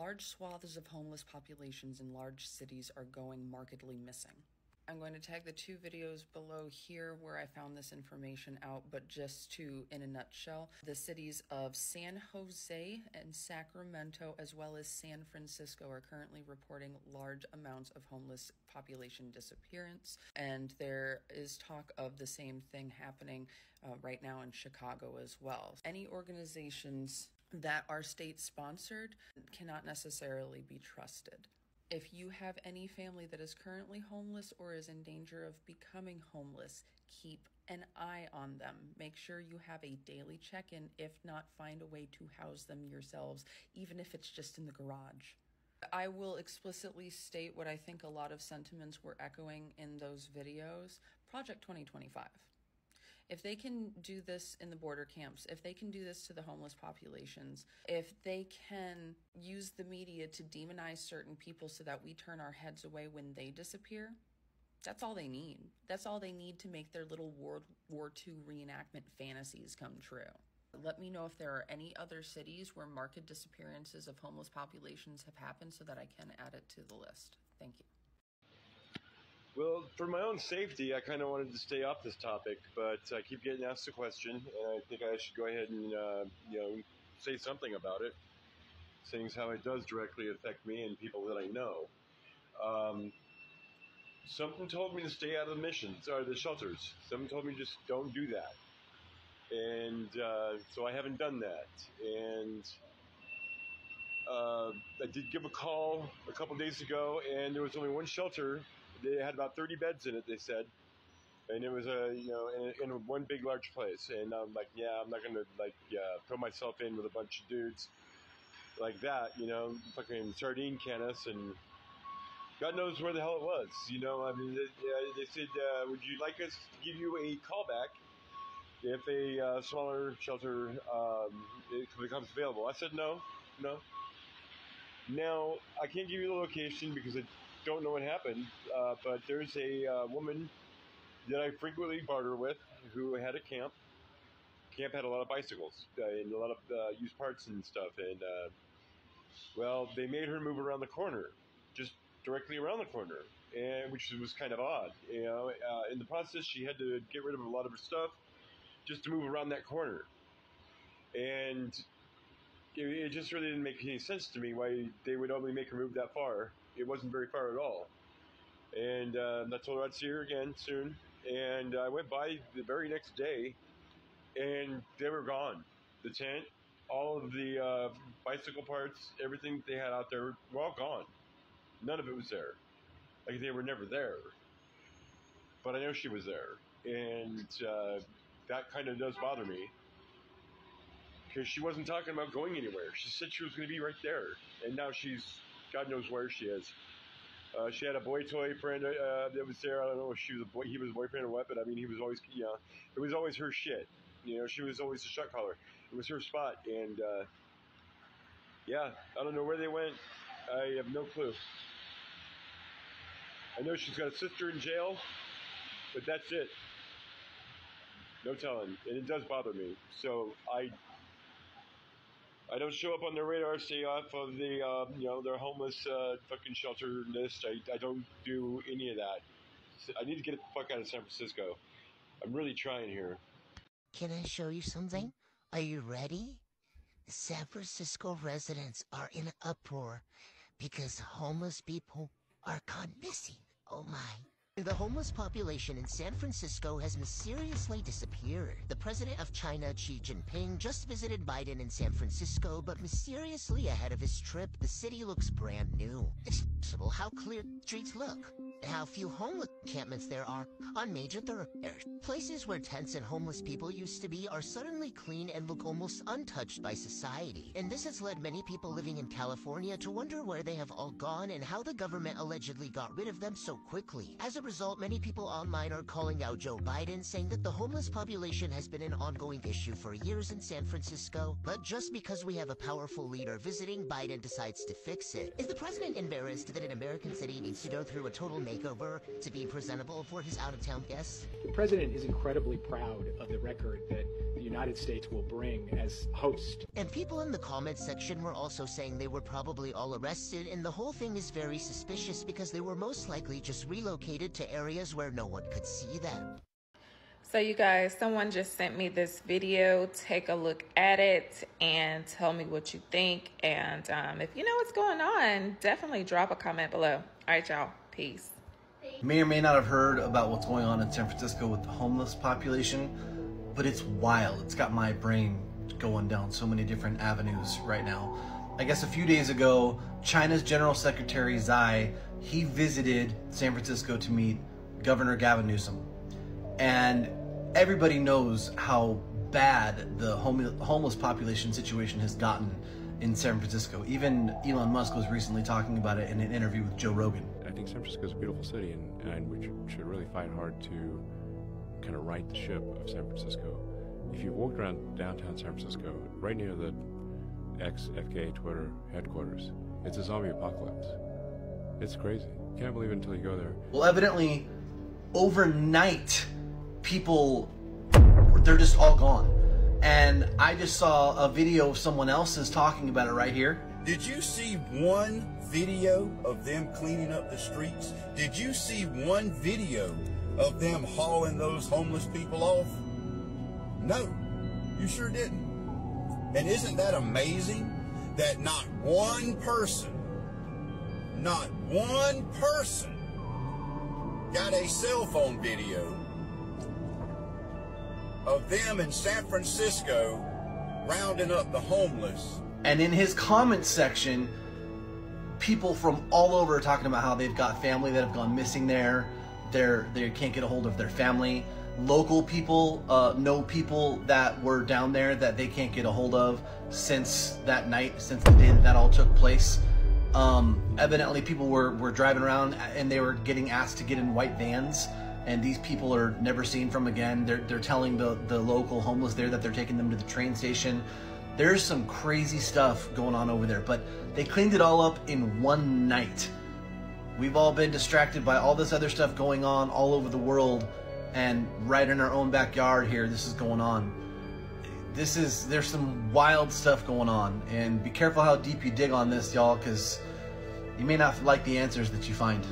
large swaths of homeless populations in large cities are going markedly missing. I'm going to tag the two videos below here where I found this information out, but just to, in a nutshell, the cities of San Jose and Sacramento, as well as San Francisco, are currently reporting large amounts of homeless population disappearance. And there is talk of the same thing happening right now in Chicago as well. Any organizations that are state-sponsored cannot necessarily be trusted. If you have any family that is currently homeless or is in danger of becoming homeless, keep an eye on them. Make sure you have a daily check-in. If not, find a way to house them yourselves, even if it's just in the garage. I will explicitly state what I think a lot of sentiments were echoing in those videos. Project 2025. If they can do this in the border camps, if they can do this to the homeless populations, if they can use the media to demonize certain people so that we turn our heads away when they disappear, that's all they need. That's all they need to make their little World War II reenactment fantasies come true. Let me know if there are any other cities where marked disappearances of homeless populations have happened so that I can add it to the list. Thank you. Well, for my own safety, I kind of wanted to stay off this topic, but I keep getting asked the question, and I think I should go ahead and, say something about it, seeing as how it does directly affect me and people that I know. Something told me to stay out of the missions, or the shelters. Something told me just don't do that. And so I haven't done that. And I did give a call a couple days ago, and there was only one shelter. They had about 30 beds in it, they said, and it was in one big large place. And I'm like, yeah, I'm not gonna throw myself in with a bunch of dudes like that, fucking sardine can us, and God knows where the hell it was. They said, would you like us to give you a call back if a smaller shelter becomes available? I said no. Now, I can't give you the location because I don't know what happened, but there's a woman that I frequently barter with who had a camp. Camp had a lot of bicycles and a lot of used parts and stuff, and they made her move around the corner, just directly around the corner, and which was kind of odd. In the process, she had to get rid of a lot of her stuff just to move around that corner, and it just really didn't make any sense to me why they would only make her move that far. It wasn't very far at all. And I told her I'd see her again soon. And I went by the very next day, and they were gone. The tent, all of the bicycle parts, everything they had out there were all gone. None of it was there. Like they were never there. But I know she was there. And that kind of does bother me. Because she wasn't talking about going anywhere. She said she was going to be right there. And now she's, God knows where she is. She had a boy toy friend that was there. I don't know if he was a boyfriend or what, but I mean, he was always, it was always her shit. She was always the shot caller. It was her spot. And, I don't know where they went. I have no clue. I know she's got a sister in jail, but that's it. No telling. And it does bother me. So I don't show up on their radar, stay off of the, their homeless fucking shelter list. I don't do any of that. I need to get the fuck out of San Francisco. I'm really trying here. Can I show you something? Are you ready? San Francisco residents are in an uproar because homeless people are gone missing. Oh my. The homeless population in San Francisco has mysteriously disappeared. The president of China, Xi Jinping, just visited Biden in San Francisco, but mysteriously ahead of his trip, the city looks brand new. It's possible how clear streets look, and how few homeless encampments there are on major thoroughfares. Places where tents and homeless people used to be are suddenly clean and look almost untouched by society. And this has led many people living in California to wonder where they have all gone and how the government allegedly got rid of them so quickly. As a result, many people online are calling out Joe Biden, saying that the homeless population has been an ongoing issue for years in San Francisco, but just because we have a powerful leader visiting, Biden decides to fix it. Is the president embarrassed that an American city needs to go through a total makeover to be presentable for his out-of-town guests? The president is incredibly proud of the record that the United States will bring as host. And people in the comments section were also saying they were probably all arrested, and the whole thing is very suspicious because they were most likely just relocated to areas where no one could see them. So you guys, someone just sent me this video. Take a look at it and tell me what you think. And if you know what's going on, definitely drop a comment below. All right, y'all. Peace. You may or may not have heard about what's going on in San Francisco with the homeless population, but it's wild. It's got my brain going down so many different avenues right now. I guess a few days ago, China's General Secretary Tsai, he visited San Francisco to meet Governor Gavin Newsom. And everybody knows how bad the homeless population situation has gotten in San Francisco. Even Elon Musk was recently talking about it in an interview with Joe Rogan. I think San Francisco is a beautiful city, and we should really fight hard to kind of right the ship of San Francisco. If you walked around downtown San Francisco, right near the ex-FKA Twitter headquarters, it's a zombie apocalypse. It's crazy. You can't believe it until you go there. Well, evidently, overnight, people, they're just all gone. And I just saw a video of someone else's talking about it right here. Did you see one video of them cleaning up the streets? Did you see one video of them hauling those homeless people off? No, you sure didn't. And isn't that amazing that not one person got a cell phone video of them in San Francisco rounding up the homeless? And in his comment section, people from all over are talking about how they've got family that have gone missing there. They can't get a hold of their family. Local people know people that were down there that they can't get a hold of since that night, since the day that all took place. Evidently people were driving around and they were getting asked to get in white vans, and these people are never seen from again. They're telling the local homeless there that they're taking them to the train station. There's some crazy stuff going on over there, but they cleaned it all up in one night. We've all been distracted by all this other stuff going on all over the world, and right in our own backyard here, this is going on. There's some wild stuff going on, and be careful how deep you dig on this, y'all, because you may not like the answers that you find.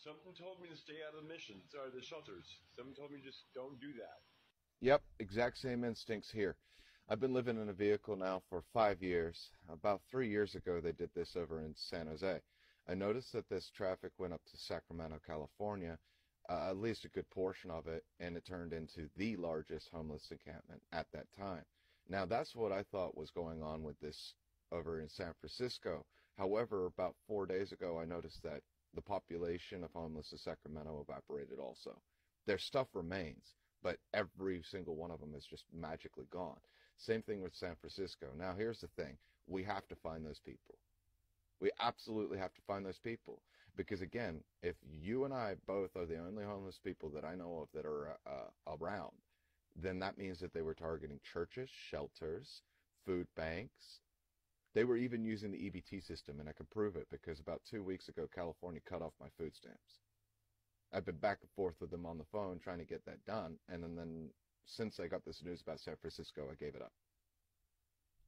Something told me to stay out of the missions or the shelters. Someone told me just don't do that. Yep, exact same instincts here. I've been living in a vehicle now for 5 years. About 3 years ago, they did this over in San Jose. I noticed that this traffic went up to Sacramento, California, at least a good portion of it, and it turned into the largest homeless encampment at that time. Now, that's what I thought was going on with this over in San Francisco. However, about 4 days ago, I noticed that the population of homeless in Sacramento evaporated also. Their stuff remains, but every single one of them is just magically gone. Same thing with San Francisco. Now, here's the thing. We have to find those people. We absolutely have to find those people. Because, again, if you and I both are the only homeless people that I know of that are around, then that means that they were targeting churches, shelters, food banks. They were even using the EBT system, and I can prove it because about 2 weeks ago, California cut off my food stamps. I've been back and forth with them on the phone trying to get that done, and then since I got this news about San Francisco, I gave it up.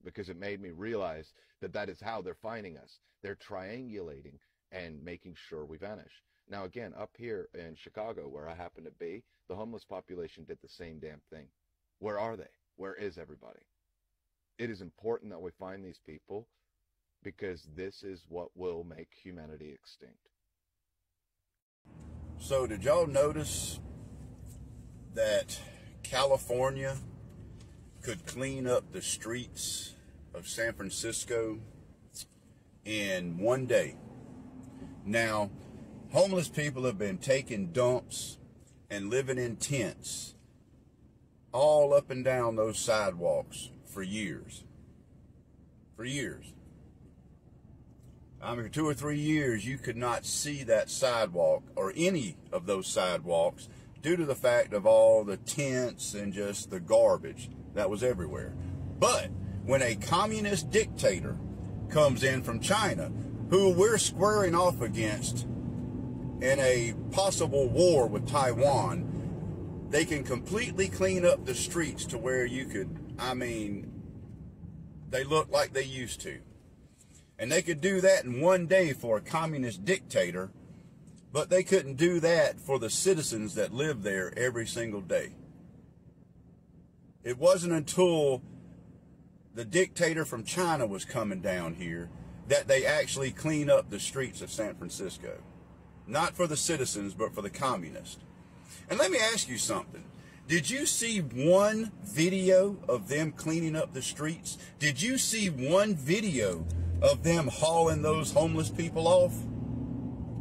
Because it made me realize that that is how they're finding us. They're triangulating and making sure we vanish. Now, again, up here in Chicago, where I happen to be, the homeless population did the same damn thing. Where are they? Where is everybody? It is important that we find these people because this is what will make humanity extinct. So did y'all notice that California could clean up the streets of San Francisco in one day? Now, homeless people have been taking dumps and living in tents all up and down those sidewalks for years. For years. I mean, for 2 or 3 years, you could not see that sidewalk or any of those sidewalks due to the fact of all the tents and just the garbage that was everywhere. But when a communist dictator comes in from China, who we're squaring off against in a possible war with Taiwan, they can completely clean up the streets to where you could, I mean, they look like they used to. And they could do that in one day for a communist dictator, but they couldn't do that for the citizens that live there every single day. It wasn't until the dictator from China was coming down here that they actually cleaned up the streets of San Francisco. Not for the citizens, but for the communists. And let me ask you something. Did you see one video of them cleaning up the streets? Did you see one video of them hauling those homeless people off?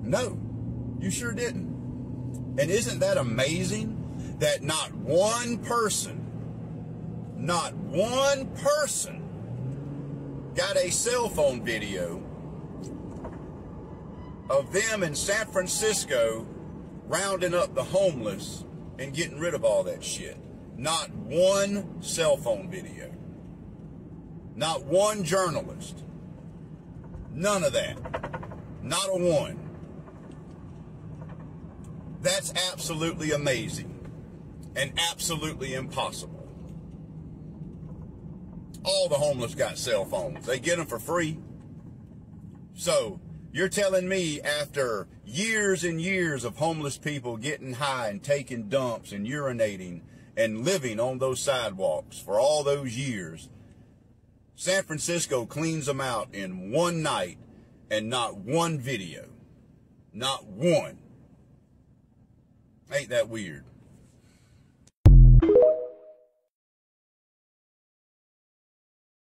No, you sure didn't. And isn't that amazing that not one person got a cell phone video of them in San Francisco rounding up the homeless and getting rid of all that shit? Not one cell phone video. Not one journalist. None of that. Not a one. That's absolutely amazing and absolutely impossible. All the homeless got cell phones. They get them for free. So you're telling me after years and years of homeless people getting high and taking dumps and urinating and living on those sidewalks for all those years, San Francisco cleans them out in one night and not one video. Not one. Ain't that weird?